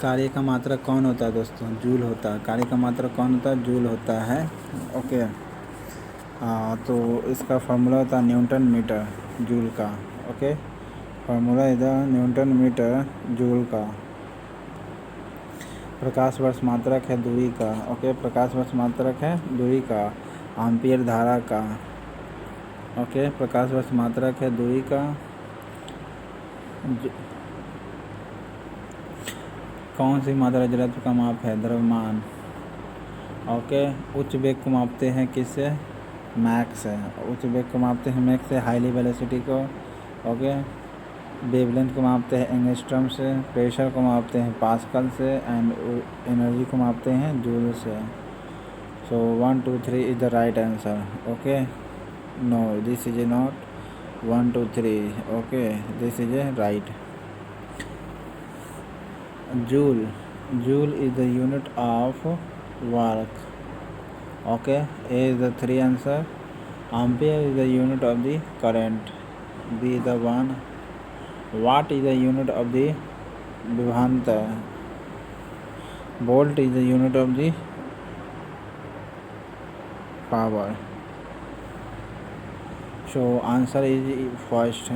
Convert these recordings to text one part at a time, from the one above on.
कार्य का मात्रक कौन होता है दोस्तों? जूल होता है। कार्य का मात्रक कौन होता है? जूल होता है। ओके। तो इसका फार्मूला होता है न्यूटन मीटर जूल का। ओके, फार्मूला इधर न्यूटन मीटर जूल का। प्रकाश वर्ष मात्रक है दूरी का। ओके, प्रकाश वर्ष मात्रक है दूरी का। एम्पीयर धारा का। ओके, प्रकाश वर्ष मात्रक है दूरी का। कौन सी मात्रा जड़त्व का माप है? द्रव्यमान। ओके, उच्च वेग को मापते हैं किससे? मैक से। उच्च वेग को मापते हैं मैक से, हाईली वेलोसिटी को। ओके, वेवलेंथ को मापते हैं एंगस्ट्रम से। प्रेशर को मापते हैं पास्कल से। एंड एनर्जी को मापते हैं जूल से। So 1 2 3 is the right answer. Okay, no this is a not 1 2 3। Okay, this is a right. Joule is the unit of work. Okay, A is the 3 answer. Ampere is the unit of the current. B is the 1. Watt is the unit of the विभवांतर. Volt is the unit of the power. So answer is first.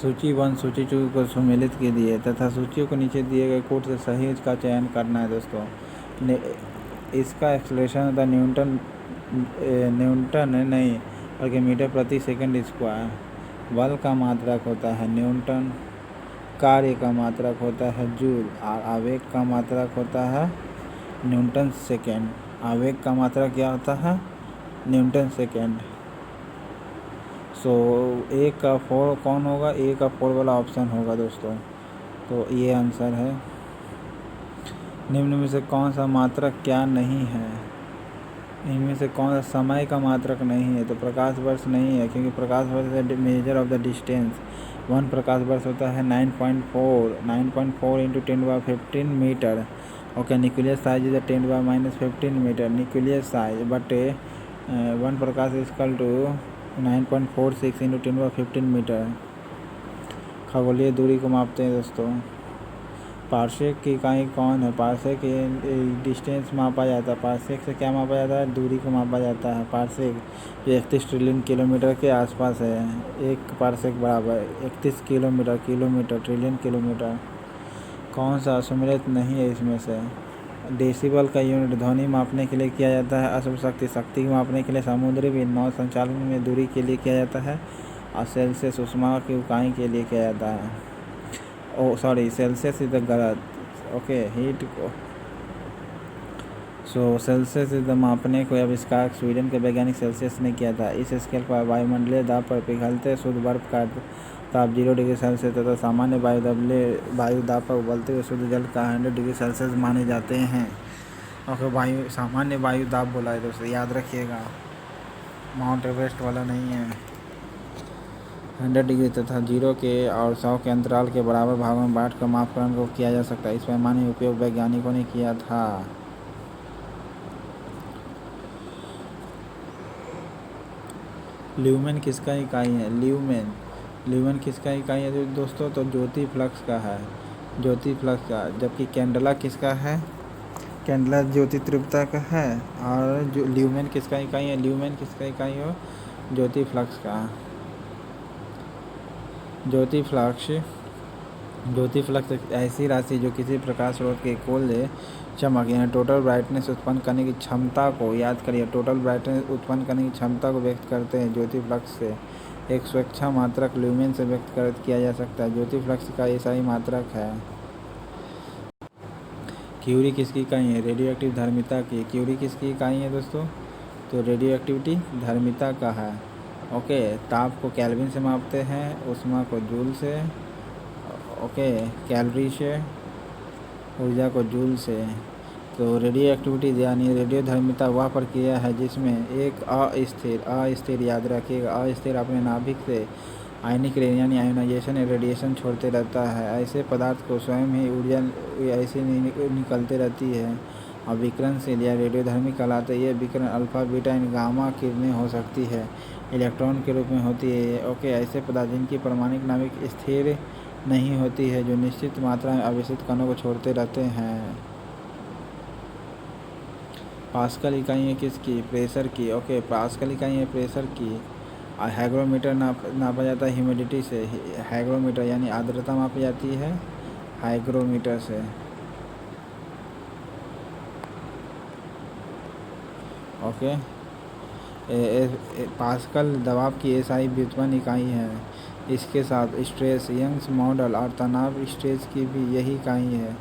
सूची 1 सूची 2 को सम्मिलित कीजिए तथा सूचियों को नीचे दिए गए कोड से सही का चयन करना है दोस्तों। इसका एक्सलेशन होता है न्यूटन नहीं बल्कि मीटर प्रति सेकंड स्क्वायर। बल का मात्रक होता है न्यूटन। कार्य का मात्रक होता है जूल। और आवेग का मात्रक होता है न्यूटन सेकेंड। आवेग का मात्रक क्या होता है? Newton second. सो ए का 4 कौन होगा? ए का 4 वाला ऑप्शन होगा दोस्तों। तो ये आंसर है। निम्न में से कौन सा मात्रक क्या नहीं है? इनमें से कौन सा समय का मात्रक नहीं है? तो प्रकाश वर्ष नहीं है, क्योंकि प्रकाश वर्ष है मेजर ऑफ द डिस्टेंस। 1 प्रकाश वर्ष होता है 9.4 into 10⁻15 metre. Okay, nucleus size is 10⁻−15 metre nucleus size, but 1 प्रकाश इक्वल टू 9.46 इंटू 10⁻15 मीटर। खगोलीय दूरी को मापते हैं दोस्तों। पार्सेक की इकाई कौन है? पार्सेक डिस्टेंस मापा जाता है। पार्सेक से क्या मापा जाता है? दूरी को मापा जाता है। पार्सेक जो 31 ट्रिलियन किलोमीटर के आसपास है। एक पार्सेक बराबर 31 किलोमीटर ट्रिलियन किलोमीटर। कौन सा सम्मिलित नहीं है इसमें से? डेसिबल का यूनिट ध्वनि मापने के लिए किया जाता है। अश्व शक्ति शक्ति मापने के लिए। समुद्री भी नौ संचालन में दूरी के लिए किया जाता है। और सेल्सियस ऊष्मा की इकाई के लिए किया जाता है। सेल्सियस इज द गलत। ओके, हीट को सेल्सियस इज द मापने को आविष्कार स्वीडन के वैज्ञानिक सेल्सियस ने किया था। इस स्केल पर वायुमंडलीय दाब पर पिघलते शुद्ध बर्फ का ताप 0 डिग्री सेल्सियस तथा सामान्य वायु दाब पर उबलते हुए शुद्ध जल का 100 डिग्री सेल्सियस माने जाते हैं। और सामान्य वायु दाब बोला है दोस्तों, याद रखिएगा, माउंट एवरेस्ट वाला नहीं है। 100 डिग्री तथा 0 के और 100 के अंतराल के बराबर भागों में बांट कर मापकरण को किया जा सकता है। इस पैमाने का उपयोग वैज्ञानिकों ने किया था। ल्यूमेन किसका इकाई है? ल्यूमेन किसका इकाई है दोस्तों? तो ज्योति फ्लक्स का है, ज्योति फ्लक्स का। जबकि कैंडला किसका है? कैंडला ज्योति तीव्रता का है। और जो ल्यूमेन किसका इकाई है? ल्यूमेन किसका इकाई हो? ज्योति फ्लक्स का। ज्योति फ्लक्स एक ऐसी राशि जो किसी प्रकाश स्रोत के कुल चमक यानी टोटल ब्राइटनेस उत्पन्न करने की क्षमता को, याद करिए, टोटल ब्राइटनेस उत्पन्न करने की क्षमता को व्यक्त करते हैं ज्योति फ्लक्स से। एक स्वेच्छा मात्रक ल्यूमेन से व्यक्त किया जा सकता है। ज्योति फ्लक्स का ऐसा ही मात्रक है। क्यूरी किसकी इकाई है? रेडियो एक्टिव धर्मिता की। क्यूरी किसकी इकाई है दोस्तों? तो रेडियो एक्टिविटी धर्मिता का है। ओके, ताप को केल्विन से मापते हैं, ऊष्मा को जूल से। ओके, कैलोरी से, ऊर्जा को जूल से। तो रेडियो एक्टिविटी यानी रेडियो धर्मिता वह प्रक्रिया है जिसमें एक अस्थिर याद रखिएगा, अस्थिर अपने नाभिक से आयनिक यानी आयोनाइजेशन रेडिएशन छोड़ते रहता है। ऐसे पदार्थ को स्वयं ही ऊर्जा ऐसे निकलते रहती है और विकिरणशील या रेडियोधर्मी कहलाते हैं। ये विकिरण अल्फा बीटा यानी गामा किरणें हो सकती है, इलेक्ट्रॉन के रूप में होती है। ओके, ऐसे पदार्थ जिनकी परमाणुक नाभिक स्थिर नहीं होती है, जो निश्चित मात्रा में आवेशित कणों को छोड़ते रहते हैं। पास्कल इकाई है किसकी? प्रेशर की। ओके, पास्कल इकाई है प्रेशर की। हाइग्रोमीटर नापा जाता है ह्यूमिडिटी से। हाइग्रोमीटर यानी आर्द्रता मापी जाती है हाइग्रोमीटर से। ओके, पास्कल दबाव की एसआई व्युत्पन्न इकाई है। इसके साथ स्ट्रेस यंग्स मॉडल और तनाव स्ट्रेस की भी यही इकाई है।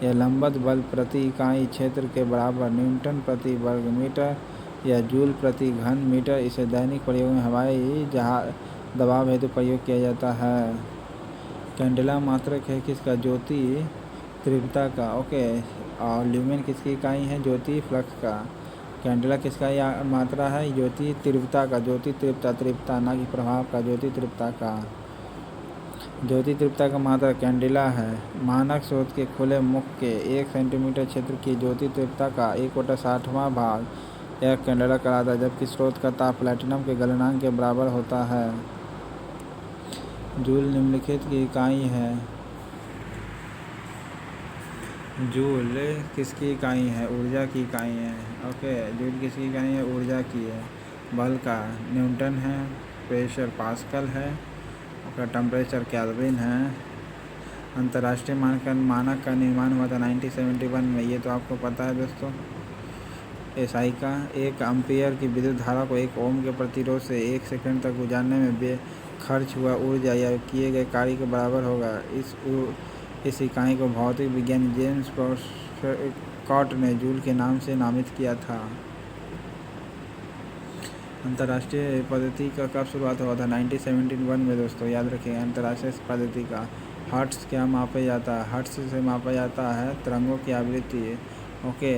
यह लंबवत बल प्रति इकाई क्षेत्र के बराबर न्यूटन प्रति वर्ग मीटर या जूल प्रति घन मीटर। इसे दैनिक प्रयोग में हवाई जहाज दबाव हेतु प्रयोग किया जाता है। कैंडेला मात्रक है किसका? ज्योति तीव्रता का। ओके, और ल्यूमेन किसकी इकाई है? ज्योति फ्लक्स का। कैंडेला किसका मात्रा है? ज्योति तीव्रता का। ज्योति तीव्रता ना कि प्रभाव का, ज्योति तीव्रता का। ज्योति तीव्रता का मात्रा कैंडेला है। मानक स्रोत के खुले मुख के 1 सेंटीमीटर क्षेत्र की ज्योति तीव्रता का 1/60वां भाग यह कैंडेला कहलाता है, जबकि स्रोत का ताप प्लैटिनम के गलनांक के बराबर होता है। जूल निम्नलिखित की इकाई है। जूल किसकी इकाई है? ऊर्जा की इकाई है। ओके, जूल किसकी इकाई है? ऊर्जा की है। बल का न्यूटन है, प्रेशर पास्कल है, और टेम्परेचर केल्विन है। अंतर्राष्ट्रीय मानक का निर्माण हुआ था 1971 में, ये तो आपको पता है दोस्तों। एसआई का 1 एम्पीयर की विद्युत धारा को 1 ओम के प्रतिरोध से 1 सेकंड तक गुजारने में खर्च हुआ ऊर्जा या किए गए कार्य के बराबर होगा। इस इकाई को भौतिक विज्ञानी जेम्स प्रेस्कॉट ने जूल के नाम से नामित किया था। अंतर्राष्ट्रीय पद्धति का कब शुरुआत हुआ था? 1971 में दोस्तों, याद रखिएगा। अंतर्राष्ट्रीय पद्धति का हर्ट्ज क्या मापा जाता है? हर्ट्ज से मापा जाता है तरंगों की आवृत्ति। ओके,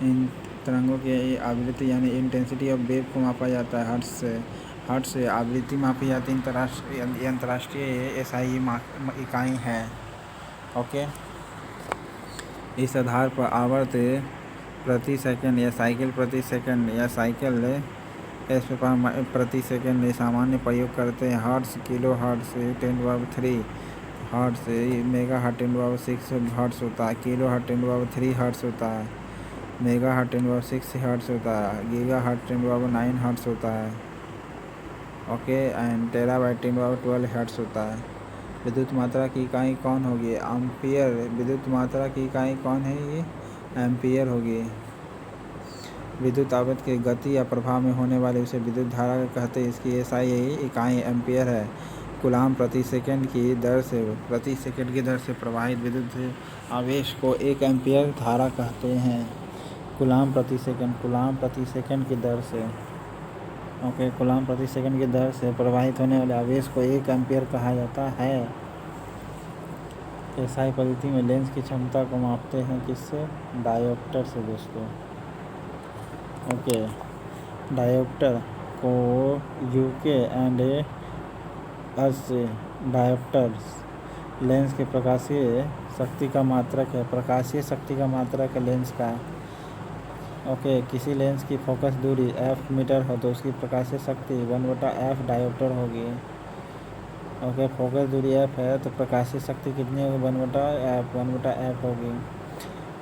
इन तरंगों की आवृत्ति यानी इंटेंसिटी ऑफ वेव को मापा जाता है हर्ट्ज से आवृत्ति मापी जाती है। अंतर्राष्ट्रीय एसआई इकाई है। ओके, इस आधार पर आवर्त प्रति सेकंड या साइकिल प्रति सेकंड या साइकिल प्रति सेकंड सामान्य प्रयोग करते हैं। Hertz, kilo hertz 10⁻³ hertz, mega hertz 10⁻6 hertz होता है, किलो हर्ट्ज 10⁻³ हर्ट्ज होता है, मेगा हर्ट्ज 10⁻6 हर्ट्ज होता है, गीगा हर्ट्ज 10⁻9 हर्ट्ज होता है। ओके, एंड टेराबाइट 10⁻12 हर्ट्ज होता है। विद्युत मात्रा की इकाई कौन होगी? एम्पियर। विद्युत मात्रा की इकाई कौन है? ये एम्पियर होगी। विद्युत आवेश के गति या प्रभाव में होने वाले उसे विद्युत धारा कहते हैं। इसकी एसआई इकाई एम्पियर है। कूलाम प्रति सेकंड की दर से प्रवाहित विद्युत आवेश को 1 एम्पियर धारा कहते हैं। कूलाम प्रति सेकंड की दर से। ओके, कूलाम प्रति सेकंड की दर से प्रवाहित होने वाले आवेश को 1 एम्पियर कहा जाता है। एसआई पद्धति में लेंस की क्षमता को मापते हैं किससे? डायोप्टर से दोस्तों। ओके, डायोप्टर को यूके एंड एस डायोप्टर्स लेंस के प्रकाशीय शक्ति का मात्रक है। प्रकाशीय शक्ति का मात्रक है लेंस का। ओके, किसी लेंस की फोकस दूरी f मीटर हो तो उसकी प्रकाशीय शक्ति 1/f डायोप्टर होगी। ओके, फोकस दूरी f है तो प्रकाशीय शक्ति कितनी होगी? 1/f होगी।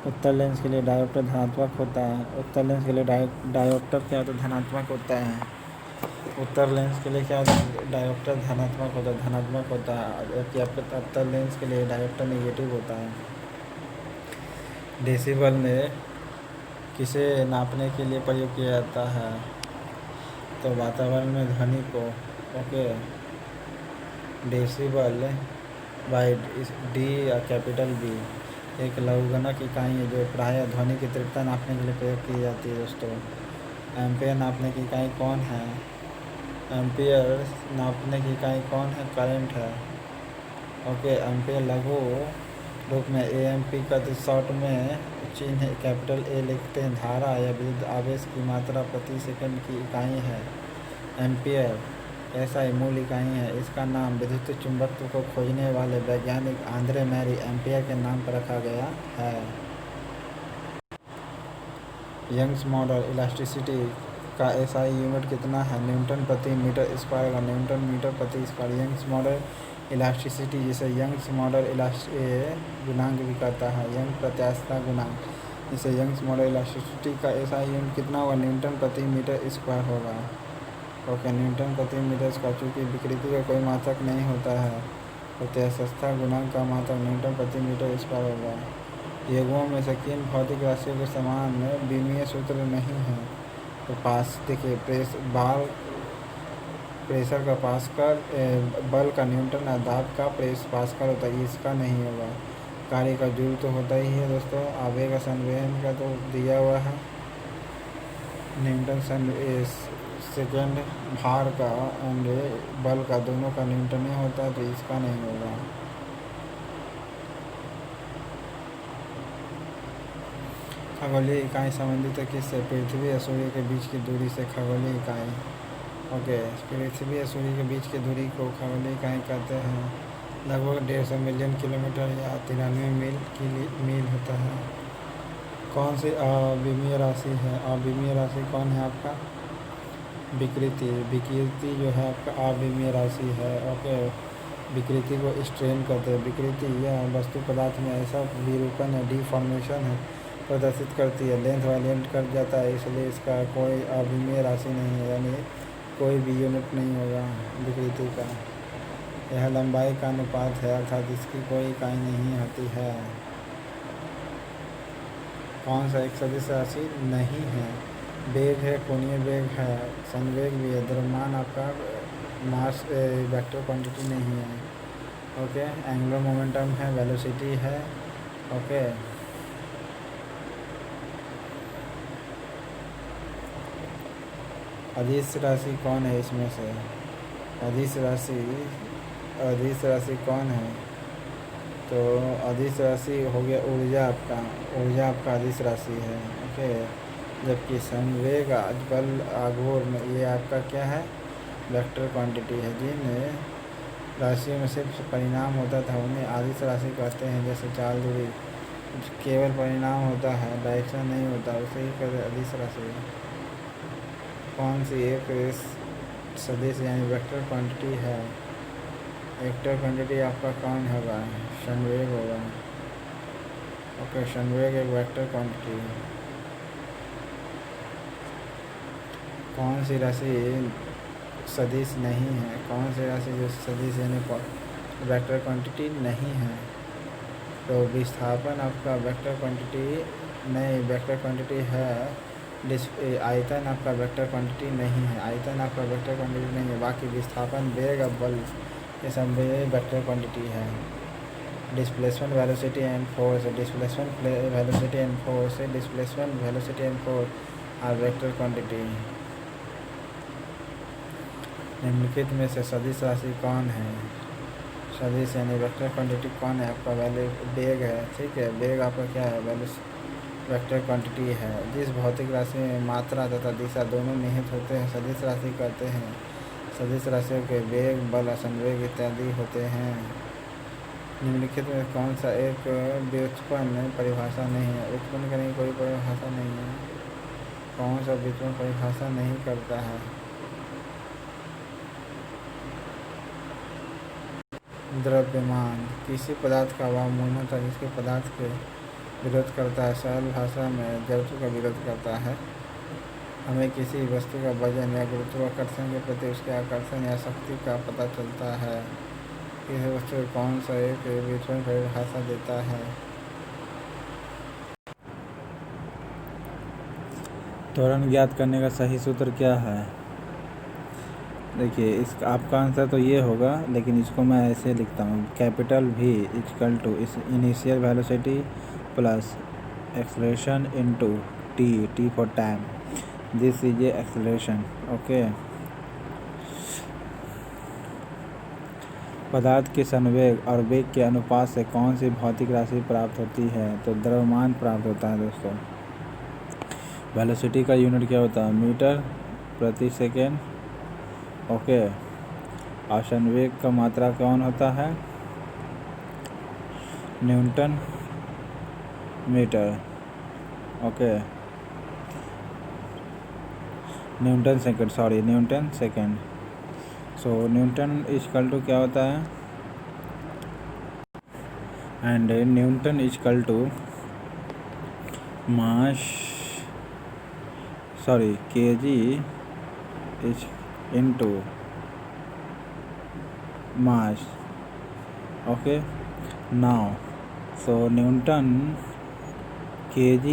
उत्तर लेंस के लिए डायोप्टर धनात्मक होता है। उत्तर लेंस के लिए डायोप्टर क्या होता है? धनात्मक होता है। उत्तर लेंस के लिए क्या होता है? डायोप्टर धनात्मक होता है, जबकि आपके उत्तर लेंस के लिए डायोप्टर नेगेटिव होता है। डेसिबल में किसे नापने के लिए प्रयोग किया जाता है? तो वातावरण में ध्वनि को। ओके, डेसिबल बाई डी या कैपिटल बी एक लघुगणक इकाई है जो प्रायः ध्वनि की तीव्रता नापने के लिए प्रयोग की जाती है दोस्तों। एम्पियर नापने की इकाई कौन है? एम्पियर नापने की इकाई कौन है? करंट है। ओके, एम्पियर लघु रूप में एएमपी का शॉर्ट में चिन्ह कैपिटल ए लिखते हैं। धारा या विद्युत आवेश की मात्रा प्रति सेकंड की इकाई है। एम्पियर ऐसा ही मूल इकाई है। इसका नाम विद्युत चुंबकत्व को खोजने वाले वैज्ञानिक आंद्रे मैरी एम्पियर के नाम पर रखा गया है। यंग्स मॉडल इलास्टिसिटी का एसआई यूनिट कितना है? न्यूटन प्रति मीटर स्क्वायर का न्यूटन मीटर प्रति स्क्वायर। यंग्स मॉडल इलास्टिसिटी, जिसे यंग्स मॉडल गुणांक भी कहता है, यंग प्रत्यास्थता गुणांक, जिसे यंग्स मॉडल इलास्टिसिटी का एसआई यूनिट कितना होगा? न्यूटन प्रति मीटर स्क्वायर होगा। ओके, न्यूटन प्रति मीटर स्क्वायर। चूँकि विकृति का कोई मात्रक नहीं होता है, प्रत्यास्थता गुणांक का मात्रक न्यूटन प्रति मीटर स्क्वायर होगा। युग्मों में से किन भौतिक राशियों के समान विमीय सूत्र नहीं है? तो पास देखिए, प्रेशर का पास्कल, बल का न्यूटन और दाब का पास्कल होता है, इसका नहीं होगा। कार्य का जूल तो होता ही है दोस्तों। आवेग संवेदन का तो दिया हुआ है, न्यूटन सेकेंड। भार का एंड बल का दोनों का न्यूटन ही होता है, तो इसका नहीं होगा। खगोलीय इकाई संबंधित है किससे? पृथ्वी और सूर्य के बीच की दूरी से खगोलीय इकाई। ओके, पृथ्वी और सूर्य के बीच की दूरी को खगोलीय इकाई कहते हैं। लगभग 150 मिलियन किलोमीटर या 93 मील होता है। कौन सी अविमीय राशि है? अविमीय राशि कौन है आपका? विकृति। विकृति जो है आपका अविमीय राशि है। ओके, विकृति को स्ट्रेन कहते हैं। विकृति यह वस्तु पदार्थ में ऐसा विरूपण है, डिफॉर्मेशन है, प्रदर्शित करती है, लेंथ वायलेंट कर जाता है, इसलिए इसका कोई अविमीय राशि नहीं है, यानी कोई भी यूनिट नहीं होगा विकृति का। यह लंबाई का अनुपात है, अर्थात इसकी कोई इकाई नहीं होती है। कौन सा एक सदिश राशि नहीं है? वेग है, कोणीय वेग है, संवेग भी है, द्रव्यमान आपका मास वेक्टर क्वांटिटी नहीं है। ओके, एंगुलर मोमेंटम है, वेलोसिटी है। ओके, अदिश राशि कौन है इसमें से? अदिश राशि कौन है? तो अदिश राशि हो गया ऊर्जा आपका अदिश राशि है। ओके, जबकि संवेग, बल, आघूर्ण में ये आपका क्या है? वेक्टर क्वांटिटी है। जिन राशियों में सिर्फ परिणाम होता था उन्हें अदिश राशि कहते हैं। जैसे चाल दूरी केवल परिणाम होता है, डायरेक्शन नहीं होता, उसे ही कहते हैं अदिश राशि। कौन सी एक सदिश यानी वेक्टर क्वांटिटी है? वेक्टर क्वांटिटी आपका कौन होगा? संवेग होगा। ओके, संवेग एक वेक्टर क्वांटिटी है। कौन सी राशि सदिश नहीं है? कौन सी राशि जो सदिश यानी वेक्टर क्वांटिटी नहीं है? तो विस्थापन आपका वेक्टर क्वांटिटी नहीं, वेक्टर क्वांटिटी है। आयतन आपका वेक्टर क्वांटिटी नहीं है, आयतन आपका वेक्टर क्वांटिटी नहीं है। बाकी विस्थापन, वेग और बल ये सब वेक्टर क्वांटिटी है। Displacement, velocity and force, displacement velocity and force, displacement velocity and force are vector quantity. निम्नलिखित में से सदिश राशि कौन है? सदिश यानी वेक्टर क्वांटिटी कौन है? आपका वेग है। ठीक है, वेग आपका क्या है? वेक्टर क्वांटिटी है। जिस भौतिक राशि में मात्रा तथा दिशा दोनों निहित होते हैं सदिश राशि कहते हैं। सदिश राशियों के वेग, बल, संवेग इत्यादि होते हैं। निम्नलिखित में कौन सा एक व्युत्पन्न परिभाषा नहीं है? उत्पन्न करने की कोई परिभाषा नहीं है। कौन सा व्युत्पन्न परिभाषा नहीं करता है? द्रव्यमान। किसी पदार्थ का अभाव मूलतः जिसके पदार्थ के विरोध करता है। सरल भाषा में जड़त्व का विरोध करता है। हमें किसी वस्तु का वजन या गुरुत्वाकर्षण के प्रति उसके आकर्षण या शक्ति का पता चलता है। किसी वस्तु को कौन सा एक व्युत्पन्न परिभाषा देता है? त्वरण ज्ञात करने का सही सूत्र क्या है? देखिए, इस आपका आंसर तो ये होगा, लेकिन इसको मैं ऐसे लिखता हूँ, कैपिटल V इक्वल टू इस initial velocity plus acceleration into T for time, this is A acceleration. Okay, पदार्थ के संवेग और वेग के अनुपात से कौन सी भौतिक राशि प्राप्त होती है? तो द्रव्यमान प्राप्त होता है दोस्तों। वेलोसिटी का यूनिट क्या होता है? मीटर प्रति सेकेंड। ओके, और संवेग का मात्रा कौन होता है? Newton metre. Okay, newton second. So newton equal to क्या होता है, and newton equal to mass kg is into mass. Okay, now so newton kg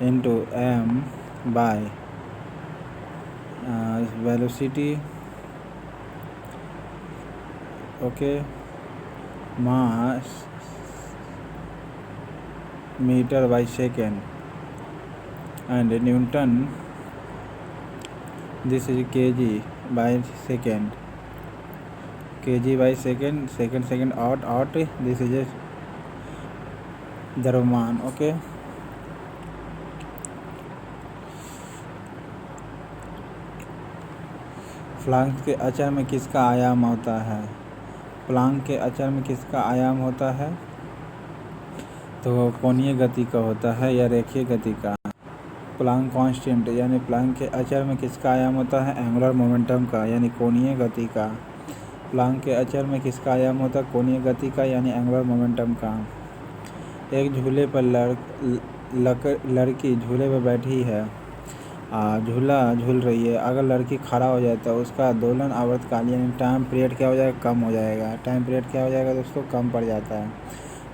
into m by velocity, okay, mass meter by second, and Newton, this is kg by second, second out, this is a द्रव्यमान। Okay, Planck के अचर में किसका आयाम होता है, Planck के अचर में किसका आयाम होता है, तो कोणीय गति का होता है या रेखीय गति का। प्लांक कांस्टेंट यानी प्लांक के अचर में किसका आयाम होता है, एंगुलर मोमेंटम का यानी कोणीय गति का। प्लांक के अचर में किसका आयाम होता है, कोणीय गति का यानी एंगुलर मोमेंटम का। एक झूले पर लड़की झूले पर बैठी है, झूला झूल रही है। अगर लड़की खड़ा हो जाए तो उसका दोलन आवर्तकाल यानी टाइम पीरियड क्या हो जाएगा, कम हो जाएगा। टाइम पीरियड क्या हो जाएगा दोस्तों, कम पड़ जाता है।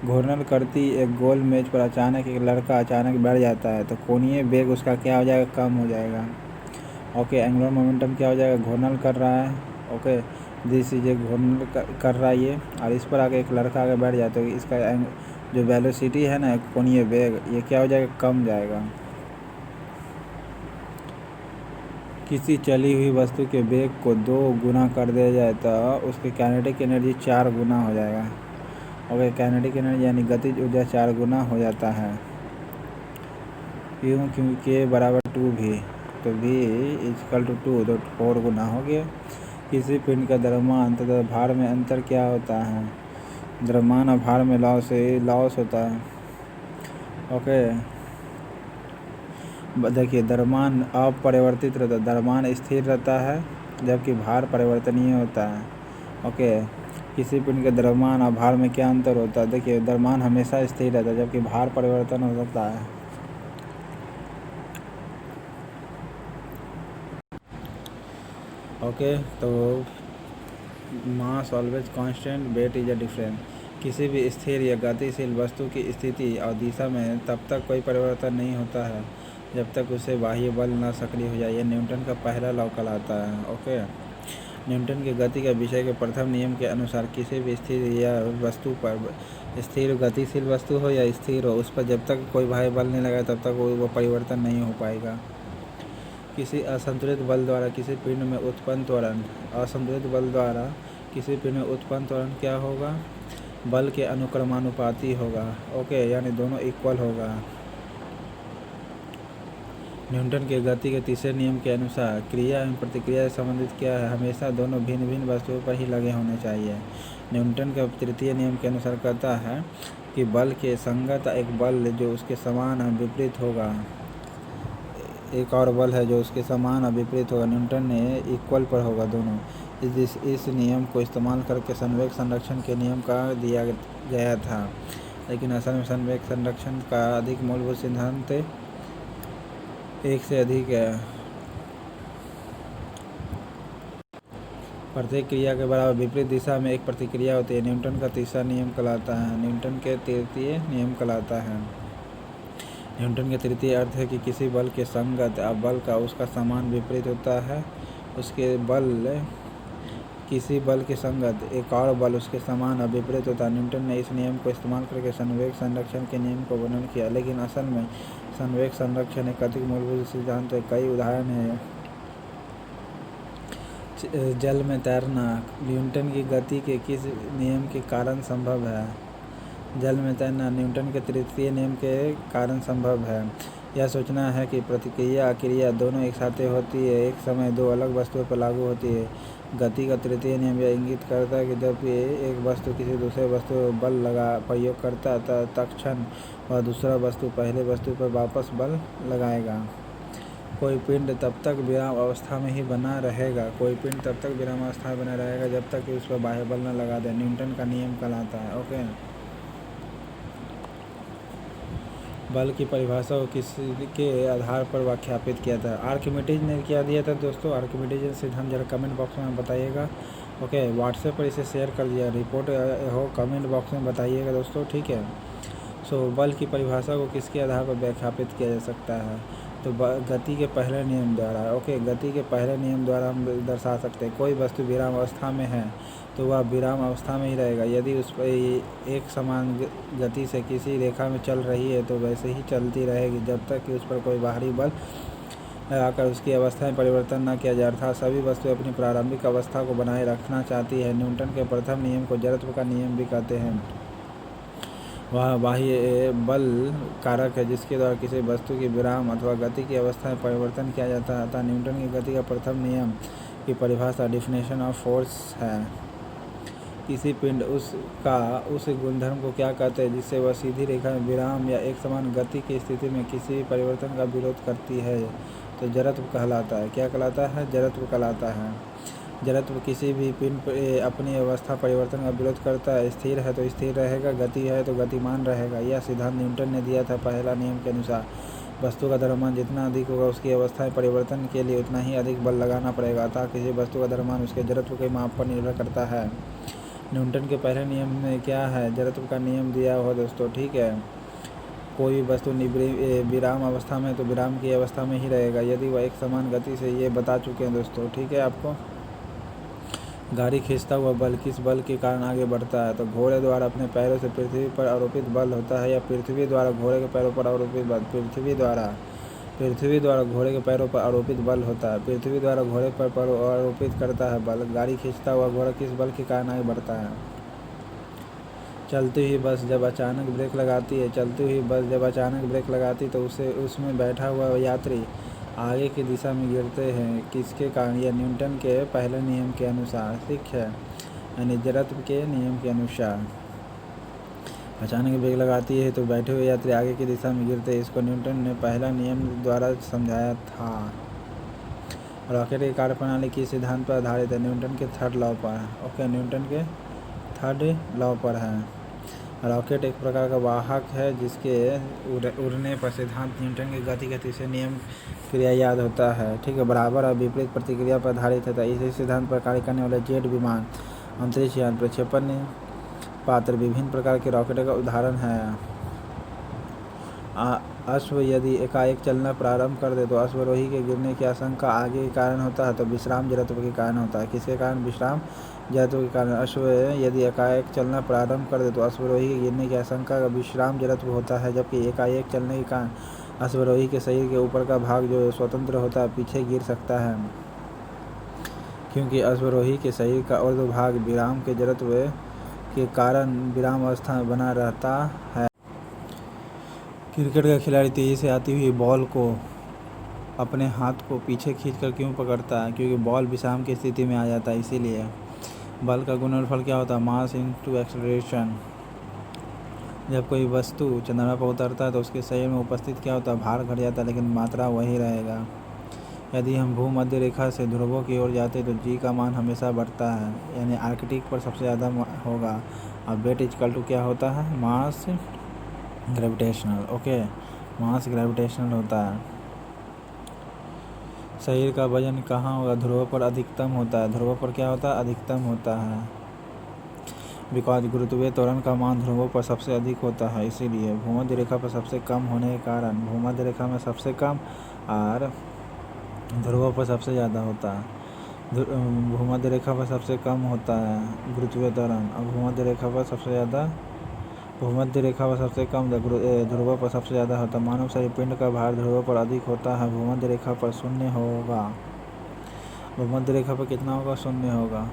घूर्णन करती एक गोल मेज पर अचानक एक लड़का अचानक बैठ जाता है तो कोणीय वेग उसका क्या हो जाएगा, कम हो जाएगा। ओके, एंगुलर मोमेंटम क्या हो जाएगा, घूर्णन कर रहा है। ओके, दिस इज घूर्णन कर रहा है ये, और इस पर आगे एक लड़का आगे बैठ जाता है तो इसका जो वेलोसिटी है ना, कोणीय वेग, ये क्या हो जाएगा, कम जाएगा। किसी चली हुई वस्तु के वेग को 2 गुना कर दिया जाए तो उसकी काइनेटिक एनर्जी 4 गुना हो जाएगा। ओके, काइनेटिक एनर्जी यानी गतिज ऊर्जा 4 गुना हो जाता है। क्यों, क्योंकि k बराबर 2 भी, तो v इक्वल टू 2 तो 4 गुना हो गया। किसी पिंड का द्रव्यमान तथा भार में अंतर क्या होता है, द्रव्यमान और भार में लॉस होता है। ओके, देखिए द्रव्यमान अपरिवर्तित रहता है, द्रव्यमान स्थिर रहता है जबकि भार परिवर्तनीय होता है। ओके, किसी पिंड के द्रव्यमान और भार में क्या अंतर होता है, देखिए द्रव्यमान हमेशा स्थिर रहता है जबकि भार परिवर्तन हो सकता है। ओके, तो mass always constant, weight is a different. किसी भी स्थिर या गतिशील वस्तु की स्थिति और दिशा में तब तक कोई परिवर्तन नहीं होता है जब तक उसे बाह्य बल न सक्रिय हो जाए। यह न्यूटन का पहला लॉ कहलाता है। ओके, न्यूटन की गति के विषय के प्रथम नियम के अनुसार किसी भी स्थिर या वस्तु पर, स्थिर गतिशील वस्तु हो या स्थिर हो, उस पर जब तक कोई बाह्य बल नहीं लगा तब तक वो परिवर्तन नहीं हो पाएगा। किसी असंतुलित बल द्वारा किसी पिंड में उत्पन्न त्वरण, असंतुलित बल द्वारा किसी पिंड में उत्पन्न त्वरण क्या होगा, बल के अनुक्रमानुपाती होगा। ओके, यानी दोनों इक्वल होगा। न्यूटन के गति के तीसरे नियम के अनुसार क्रिया एवं प्रतिक्रिया से संबंधित क्या है, हमेशा दोनों भिन्न भिन्न वस्तुओं पर ही लगे होने चाहिए। न्यूटन का तृतीय नियम के अनुसार कहता है कि बल के संगत एक बल जो उसके समान और विपरीत होगा, एक और बल है जो उसके समान और विपरीत होगा, न्यूटन ने इक्वल पर होगा दोनों। इस नियम को इस्तेमाल करके संवेग संरक्षण के नियम का दिया गया था, लेकिन असल में संवेग संरक्षण का अधिक मूलभूत सिद्धांत एक से अधिक है। प्रत्येक क्रिया के बराबर विपरीत दिशा में एक प्रतिक्रिया होती है, न्यूटन का तीसरा नियम कहलाता है। न्यूटन के तृतीय नियम कहलाता है। न्यूटन के तृतीय अर्थ है कि किसी बल के संगत बल का उसका समान विपरीत होता है, उसके बल किसी बल के संगत एक और बल उसके समान और विपरीत होता है। न्यूटन ने इस नियम को इस्तेमाल करके संवेग संरक्षण के नियम को वर्णन किया, लेकिन असल में संवेग संरक्षण एक अधिक मूलभूत सिद्धांत है। कई उदाहरण हैं, जल में तैरना न्यूटन की गति के किस नियम के कारण संभव है, जल में तैरना न्यूटन के तृतीय नियम के कारण संभव है। यह सोचना है कि प्रतिक्रिया क्रिया दोनों एक साथ होती है, एक समय दो अलग वस्तुओं पर लागू होती है। गति का तृतीय नियम यह इंगित करता है कि जब एक वस्तु किसी दूसरे वस्तु पर बल प्रयोग करता है तत्क्षण वह दूसरा वस्तु पहले वस्तु पर वापस बल लगाएगा। कोई पिंड तब तक विराम अवस्था में ही बना रहेगा, कोई पिंड तब तक विराम अवस्था में बना रहेगा जब तक कि उस पर बाह्य बल न लगा दे, न्यूटन का नियम कहलाता है। ओके, बल की परिभाषा को किसके आधार पर व्याख्यापित किया था? आर्किमिडीज ने क्या दिया था दोस्तों? आर्किमिडीज ने सिद्धांत जरा कमेंट बॉक्स में बताइएगा। ओके, व्हाट्सएप पर इसे शेयर कर दिया, रिपोर्ट हो कमेंट बॉक्स में बताइएगा दोस्तों, ठीक है। सो बल की परिभाषा को किसके आधार पर व्याख्यापित किया जा सकता है? तो गति के पहले नियम द्वारा। ओके, गति के पहले नियम द्वारा हम दर्शा सकते हैं कोई वस्तु विराम अवस्था में है तो वह विराम अवस्था में ही रहेगा। यदि उस पर एक समान गति से किसी रेखा में चल रही है तो वैसे ही चलती रहेगी जब तक कि उस पर कोई बाहरी बल लगाकर उसकी अवस्था में परिवर्तन न किया जाए, अर्थात सभी वस्तुएं अपनी प्रारंभिक अवस्था को बनाए रखना चाहती है। न्यूटन के प्रथम नियम को जड़त्व का नियम भी कहते हैं। वह बाह्य बल कारक है जिसके द्वारा किसी वस्तु की विराम अथवा गति की अवस्था में परिवर्तन किया जाता है। अतः न्यूटन की गति का प्रथम नियम की परिभाषा डेफिनेशन ऑफ फोर्स है। किसी पिंड उस गुणधर्म को क्या कहते हैं जिससे वह सीधी रेखा में विराम या एक समान गति की स्थिति में किसी भी परिवर्तन का विरोध करती है? तो जड़त्व कहलाता है। क्या कहलाता है? जड़त्व कहलाता है। जड़त्व किसी भी पिंड अपनी अवस्था परिवर्तन का विरोध करता है। स्थिर है तो स्थिर रहेगा, गति है तो गतिमान रहेगा। यह सिद्धांत न्यूटन ने दिया था। पहला नियम के अनुसार वस्तु का द्रव्यमान जितना अधिक होगा उसकी अवस्था में परिवर्तन के लिए उतना ही अधिक बल लगाना पड़ेगा, अतः किसी वस्तु का द्रव्यमान उसके जड़त्व के माप पर निर्भर करता है। न्यूटन के पहले नियम में क्या है? जड़त्व का नियम दिया हुआ दोस्तों, ठीक है। कोई वस्तु विराम अवस्था में तो विराम की अवस्था में ही रहेगा यदि वह एक समान गति से, ये बता चुके हैं दोस्तों, ठीक है। आपको गाड़ी खींचता हुआ बल किस बल के कारण आगे बढ़ता है? तो घोड़े द्वारा अपने पैरों से पृथ्वी पर आरोपित बल होता है या पृथ्वी द्वारा घोड़े के पैरों पर आरोपित बल? पृथ्वी द्वारा घोड़े के पैरों पर आरोपित बल होता है। पृथ्वी द्वारा घोड़े पर आरोपित करता है बल। गाड़ी खींचता हुआ घोड़ा किस बल के कारण आगे बढ़ता है? चलती हुई बस जब अचानक ब्रेक लगाती है तो उसमें बैठा हुआ यात्री आगे की दिशा में गिरते हैं किसके कारण? यह न्यूटन के पहले नियम के अनुसार, ठीक है, यानी जड़त्व के नियम के अनुसार। अचानक ब्रेक लगाती है तो बैठे हुए यात्री आगे की दिशा में गिरते हैं, इसको न्यूटन ने पहला नियम द्वारा समझाया था। रॉकेट की कार्यप्रणाली किस सिद्धांत पर आधारित है? न्यूटन के थर्ड लॉ पर। ओके, न्यूटन के थर्ड लॉ पर है। रॉकेट एक प्रकार का वाहक है जिसके उड़ने पर सिद्धांत न्यूटन की गति के तीसरे नियम क्रिया याद होता है, ठीक है। बराबर और विपरीत प्रतिक्रिया पर आधारित है। इसी सिद्धांत पर कार्य करने वाले जेट विमान, अंतरिक्ष यान, प्रक्षेपण पात्र विभिन्न प्रकार के रॉकेटों का उदाहरण है। अश्व यदि एकाएक चलना प्रारंभ कर दे तो अश्वरोही के गिरने की आशंका आगे के कारण होता है, तो विश्राम जड़त्व के कारण होता है। किसके कारण? विश्राम जड़त्व के कारण। अश्व यदि एकाएक चलना प्रारंभ कर दे तो अश्वरोही के गिरने की आशंका का विश्राम जड़त्व होता है, जबकि एकाएक चलने के कारण अश्वरोही के शरीर के ऊपर का भाग जो स्वतंत्र होता है पीछे गिर सकता है, क्योंकि अश्वरोही के शरीर का ऊर्ध्व भाग विराम के जड़त्व के कारण विराम अवस्था में बना रहता है। क्रिकेट का खिलाड़ी तेजी से आती हुई बॉल को अपने हाथ को पीछे खींचकर क्यों पकड़ता है? क्योंकि बॉल विश्राम की स्थिति में आ जाता है, इसीलिए। बल का गुणनफल क्या होता है? Mass into acceleration. जब कोई वस्तु चंद्रमा पर उतरता है तो उसके शरीर में उपस्थित क्या होता है? भार घट जाता है, लेकिन मात्रा वही रहेगा। यदि हम भूमध्य रेखा से ध्रुवों की ओर जाते तो जी का मान हमेशा बढ़ता है, यानी आर्कटिक पर सबसे ज़्यादा होगा। अब वेट इक्वल टू क्या होता है? मास ग्रेविटेशनल। ओके, मास ग्रेविटेशनल होता है। शरीर का वजन कहाँ होगा? ध्रुव पर अधिकतम होता है। ध्रुव पर क्या होता है? अधिकतम होता है। बिकॉज गुरुत्वीय त्वरण का मान ध्रुवों पर सबसे अधिक होता है, इसीलिए। भूमध्य रेखा पर सबसे कम होने के कारण भूमध्य रेखा में सबसे कम और ध्रुवों पर सबसे ज़्यादा होता है। भूमध्य रेखा पर सबसे कम होता है गुरुत्वीय त्वरण और भूमध्य रेखा पर सबसे कम ध्रुवों पर सबसे ज़्यादा होता है। मानव शरीर पिंड का भार ध्रुवों पर अधिक होता है, भूमध्य रेखा पर 0 होगा। भूमध्य रेखा पर कितना होगा? 0 होगा।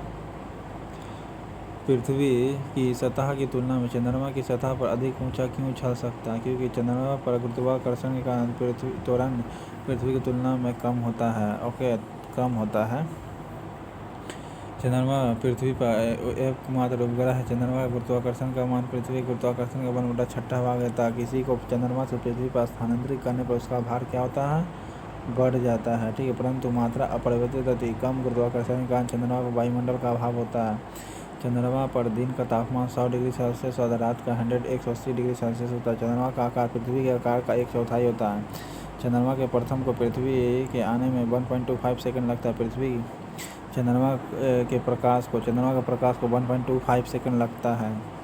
पृथ्वी की सतह की तुलना में चंद्रमा की सतह पर अधिक ऊंचा क्यों उछल सकता है? क्योंकि चंद्रमा पर गुरुत्वाकर्षण के कारण त्वरण पृथ्वी की तुलना में कम होता है। ओके, कम होता है। चंद्रमा पृथ्वी पर एकमात्र उपग्रह है। चंद्रमा का गुरुत्वाकर्षण का मान पृथ्वी के गुरुत्वाकर्षण का 1/6 भाग है। किसी को चंद्रमा से पृथ्वी पर स्थानांतरित करने पर उसका भार क्या होता है? बढ़ जाता है, ठीक है, परंतु मात्रा अपरिवर्तित रहती है। कम गुरुत्वाकर्षण के कारण चंद्रमा पर वायुमंडल का अभाव होता है। चंद्रमा पर दिन का तापमान 100 डिग्री सेल्सियस और रात का 180 डिग्री सेल्सियस होता है। चंद्रमा का आकार पृथ्वी के आकार का 1/4 होता है। चंद्रमा के प्रथम को पृथ्वी के आने में 1.25 सेकंड लगता है। चंद्रमा के प्रकाश को 1.25 सेकंड लगता है।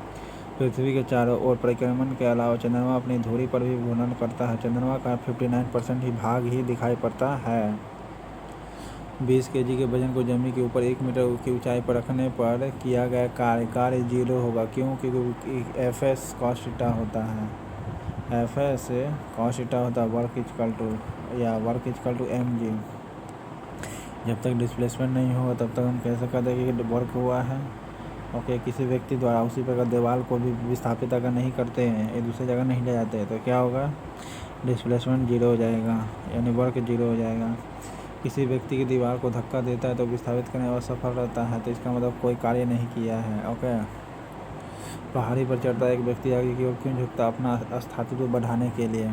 पृथ्वी के चारों ओर परिक्रमण के अलावा चंद्रमा अपनी धुरी पर भी घूर्णन करता है। चंद्रमा का 59% ही भाग ही दिखाई पड़ता है। 20 केजी के वजन को जमीन के ऊपर 1 मीटर की ऊंचाई पर रखने पर किया गया कार्य 0 होगा। क्यों? क्योंकि Fs cos थीटा होता है। Fs cos थीटा होता है वर्क इक्वल टू mg। जब तक डिस्प्लेसमेंट नहीं होगा तब तक हम कैसे कह देंगे कि वर्क हुआ है। ओके, किसी व्यक्ति द्वारा उसी प्रकार दीवार को भी विस्थापित अगर नहीं करते हैं, एक दूसरी जगह नहीं ले जाते हैं, तो क्या होगा? डिस्प्लेसमेंट 0 हो जाएगा, यानी वर्क 0 हो जाएगा। किसी व्यक्ति की दीवार को धक्का देता है तो विस्थापित करने में असफल रहता है, तो इसका मतलब कोई कार्य नहीं किया है। ओके, पहाड़ी पर चढ़ता एक व्यक्ति आगे की ओर क्यों झुकता? अपना अस्तित्व बढ़ाने के लिए।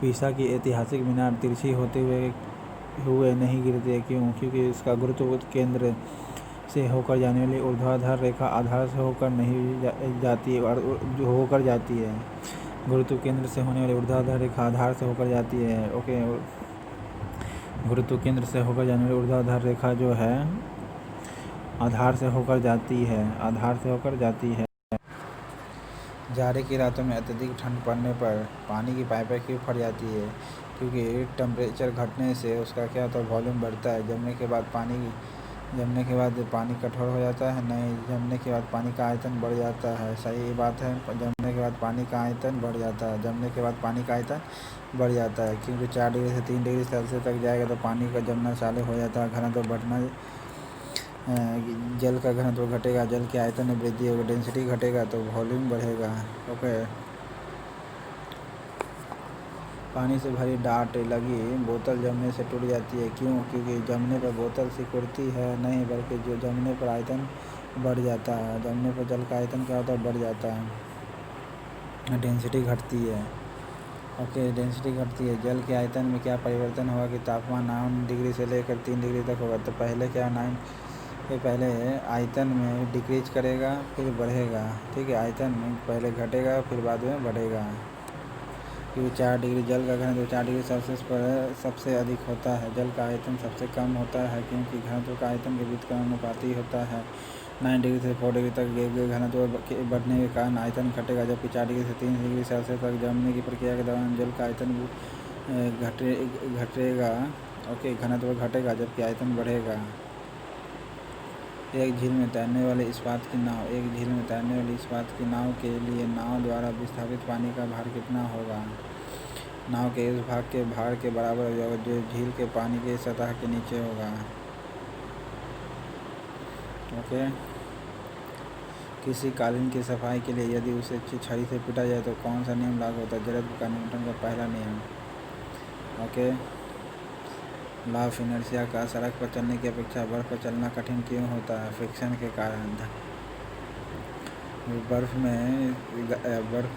पीसा की ऐतिहासिक मीनार तिरछी होते हुए नहीं गिरती है। क्यों? क्योंकि इसका गुरुत्व केंद्र से होकर जाने वाली ऊर्ध्वाधर रेखा आधार से होकर नहीं जाती है और जो होकर जाती है। गुरुत्व केंद्र से होने वाली ऊर्ध्वाधर रेखा आधार से होकर जाती है। ओके, गुरुत्व केंद्र से होकर जाने वाली ऊर्ध्वाधर रेखा जो है आधार से होकर जाती है। जाड़े की रातों में अत्यधिक ठंड पड़ने पर पानी की पाइपें क्यों फट जाती है? क्योंकि टेम्परेचर घटने से उसका क्या होता है? वॉल्यूम बढ़ता है। जमने के बाद पानी कठोर हो जाता है। नहीं, जमने के बाद पानी का आयतन बढ़ जाता है। सही बात है, जमने के बाद पानी का आयतन बढ़ जाता है। क्योंकि 4 डिग्री से 3 डिग्री सेल्सियस तक जाएगा तो पानी का जमना चालू हो जाता है, घनत्व बढ़ना, जल का घनत्व घटेगा, जल के आयतन में वृद्धि होगी, डेंसिटी घटेगा तो वॉल्यूम बढ़ेगा। ओके, पानी से भरी डाट लगी बोतल जमने से टूट जाती है। क्यों? क्योंकि जमने पर बोतल सिकुड़ती है नहीं, बल्कि जो जमने पर आयतन बढ़ जाता है। जमने पर जल का आयतन क्या होता है? बढ़ जाता है, डेंसिटी घटती है। ओके, डेंसिटी घटती है। जल के आयतन में क्या परिवर्तन होगा कि तापमान 9 डिग्री से लेकर 3 डिग्री तक होगा। तो पहले आयतन में डिक्रीज करेगा फिर बढ़ेगा, ठीक है। आयतन में पहले घटेगा फिर बाद में बढ़ेगा। क्योंकि 4 डिग्री जल का घनत्व 4 डिग्री सेल्सियस पर सबसे अधिक होता है, जल का आयतन सबसे कम होता है, क्योंकि घनत्व का आयतन के बीच का अनुपाती होता है। 9 डिग्री से 4 डिग्री तक घनत्व बढ़ने के कारण आयतन घटेगा, जबकि 4 डिग्री से 3 डिग्री सेल्सियस तक जमने की प्रक्रिया के दौरान जल का आयतन घटेगा। ओके, घनत्व घटेगा जबकि आयतन बढ़ेगा। एक झील में तैरने वाली इस्पात की नाव के लिए नाव द्वारा विस्थापित पानी का भार कितना होगा? नाव के इस भाग के भार के बराबर होगा जो झील के पानी की सतह के नीचे होगा। ओके, किसी कालीन की सफाई के लिए यदि उसे छड़ी से पीटा जाए तो कौन सा नियम लागू होता है? जड़त्व का न्यूटन का पहला नियम। ओके, लॉ ऑफ इनर्शिया का सड़क पर चलने की अपेक्षा बर्फ पर चलना कठिन क्यों होता है? फ्रिक्शन के कारण। बर्फ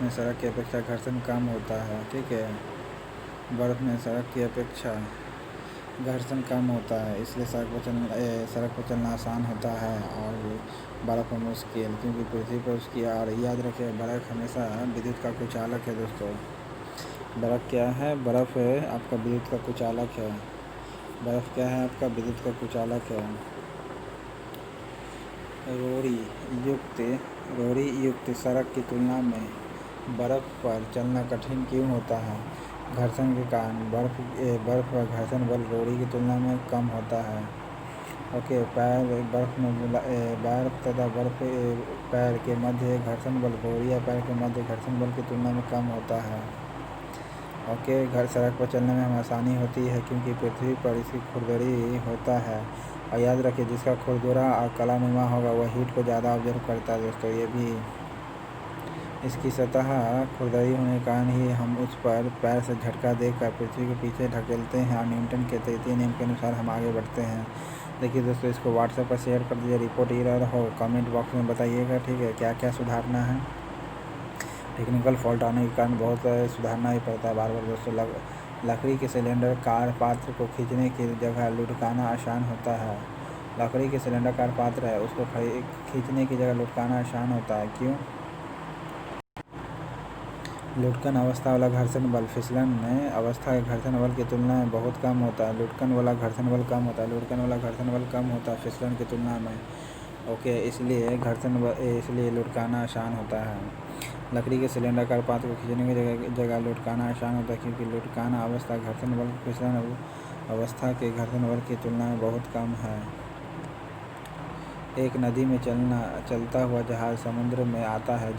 में सड़क की अपेक्षा घर्षण कम होता है, ठीक है। बर्फ में सड़क की अपेक्षा घर्षण कम होता है, इसलिए सड़क पर चलना आसान होता है और बर्फ पर मुश्किल, क्योंकि पृथ्वी पर उसकी और याद रखें बर्फ हमेशा विद्युत का कुचालक है दोस्तों। बर्फ क्या है? बर्फ आपका विद्युत का कुचालक है। बर्फ क्या है? आपका विद्युत का कुचालक है। रोड़ी युक्त सड़क की तुलना में बर्फ पर चलना कठिन क्यों होता है? घर्षण के कारण। बर्फ पर घर्षण बल रोड़ी की तुलना में कम होता है। ओके, बर्फ तथा पैर के मध्य घर्षण बल रोड़ी या पैर के मध्य घर्षण बल की तुलना में कम होता है। ओके, सड़क पर चलने में हमें आसानी होती है क्योंकि पृथ्वी पर इसकी खुरदरी होता है। और याद रखिए, जिसका खुरदुरा और कलानुमा होगा वह हीट को ज़्यादा ऑब्जर्व करता है दोस्तों। ये भी इसकी सतह खुरदरी होने के कारण ही हम उस पर पैर से झटका देकर पृथ्वी के पीछे ढकेलते हैं और न्यूटन के तृतीय नियम के अनुसार हम आगे बढ़ते हैं। देखिए दोस्तों, इसको व्हाट्सएप पर शेयर कर दीजिए। रिपोर्ट एरर हो कमेंट बॉक्स में बताइएगा, ठीक है। क्या क्या सुधारना है? टेक्निकल फॉल्ट आने के कारण बहुत सुधारना ही पड़ता है बार बार दोस्तों। लकड़ी के सिलेंडर कार पात्र को खींचने की जगह लुढ़काना आसान होता है। लकड़ी के सिलेंडर कार पात्र है उसको खींचने की जगह लुढ़काना आसान होता है। क्यों? लुढ़कन अवस्था वाला घर्षण बल फिसलन अवस्था के घर्षण बल की तुलना में बहुत कम होता है। लुढ़कन वाला घर्षण बल कम होता है। लुढ़कन वाला घर्षण बल कम होता है फिसलन की तुलना में। ओके, इसलिए लुढ़काना आसान होता है। लकड़ी के सिलेंडर कार पात्र को खींचने की जगह लुढ़काना आसान होता है क्योंकि लुढ़काना अवस्था घर्षण बल फिसलन अवस्था के घर्षण बल की तुलना में बहुत कम है। एक नदी में चलता हुआ जहाज समुद्र में आता है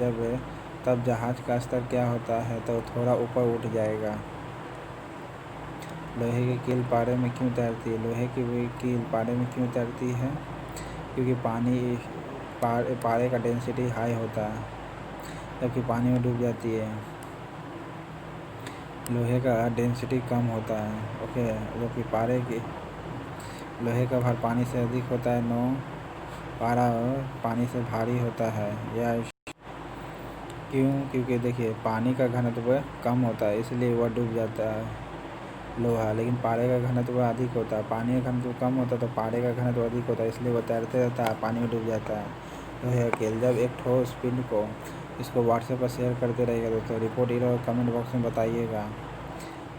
तब जहाज का स्तर क्या होता है? तो थोड़ा ऊपर उठ जाएगा। लोहे की कील पारे में क्यों तैरती है? लोहे की कील पारे में क्यों तैरती है? क्योंकि पारे का डेंसिटी हाई होता है जबकि पानी में डूब जाती है। लोहे का डेंसिटी कम होता है। ओके, जबकि लोहे का भार पानी से अधिक होता है। पारा पानी से भारी होता है। या क्यों? क्योंकि देखिए पानी का घनत्व कम होता है इसलिए वह डूब जाता है लोहा, लेकिन पारे का घनत्व अधिक होता है। पानी का घनत्व कम होता है तो पारे का घनत्व अधिक होता है इसलिए वह तैरते रहता है, पानी में डूब जाता है। लोहे का कील जब एक ठोस पिंड को इसको व्हाट्सएप पर शेयर करते रहिएगा दोस्तों, रिपोर्ट और कमेंट बॉक्स में बताइएगा।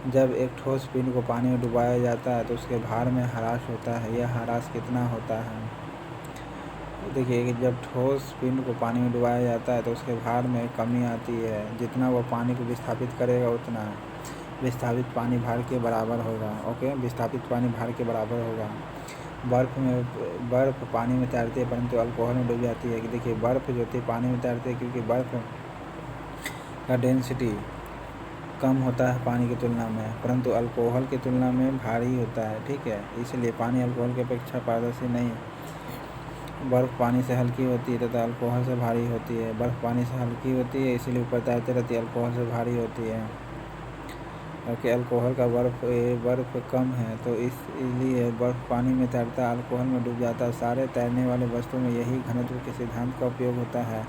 जब एक ठोस पिंड को पानी में डुबाया जाता है तो उसके भार में ह्रास होता है। यह ह्रास कितना होता है? देखिए कि जब ठोस पिंड को पानी में डुबाया जाता है तो उसके भार में कमी आती है। जितना वो पानी को विस्थापित करेगा उतना विस्थापित पानी भार के बराबर होगा। ओके, विस्थापित पानी भार के बराबर होगा। बर्फ़ पानी में तैरती है परंतु अल्कोहल में डूब जाती है। देखिए बर्फ़ जो होती है पानी में तैरती है क्योंकि बर्फ़ का डेंसिटी कम होता है पानी की तुलना में, परंतु अल्कोहल की तुलना में भारी होता है। ठीक है, इसलिए पानी अल्कोहल की अपेक्षा पारदर्शी नहीं। बर्फ़ पानी से हल्की होती है तथा अल्कोहल से भारी होती है। बर्फ़ पानी से हल्की होती है इसीलिए ऊपर तैरती रहती है, अल्कोहल से भारी होती है। ओके, अल्कोहल का बर्फ़ कम है तो इसलिए बर्फ़ पानी में तैरता है, अल्कोहल में डूब जाता है। सारे तैरने वाले वस्तुओं में यही घनत्व के सिद्धांत का उपयोग होता है।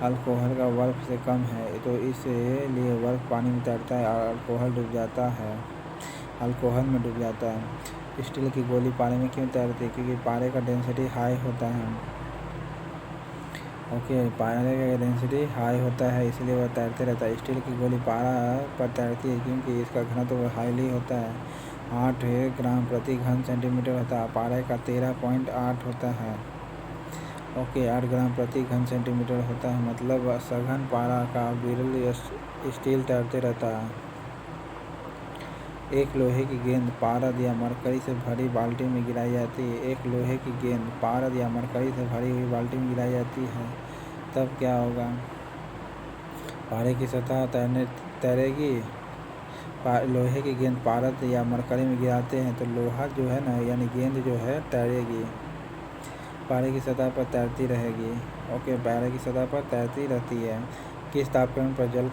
अल्कोहल का बर्फ़ से कम है तो इसलिए बर्फ़ पानी में तैरता है और अल्कोहल में डूब जाता है। स्टील की गोली पारे में क्यों तैरती है? क्योंकि पारे का डेंसिटी हाई होता है। ओके, पारे का डेंसिटी हाई होता है इसलिए वह तैरते रहता है। स्टील की गोली पारा पर तैरती है क्योंकि इसका घनत्व हाईली होता है, 8 ग्राम प्रति घन सेंटीमीटर होता है। पारे का 13.8 होता है। ओके, 8 ग्राम प्रति घन सेंटीमीटर होता है, मतलब सघन पारा का बिरल स्टील तैरते रहता है। एक लोहे की गेंद पारद या मरकरी से भरी बाल्टी में गिराई जाती है। एक लोहे की गेंद पारद या मरकरी से भरी हुई बाल्टी में गिराई जाती है तब क्या होगा? पारे की सतह तैरेगी। लोहे की गेंद पारद या मरकरी में गिराते हैं तो लोहा जो है ना यानी गेंद जो है तैरेगी, पारे की सतह पर तैरती रहेगी। ओके, पारे की सतह पर तैरती रहती है। किस तापक्रम पर जल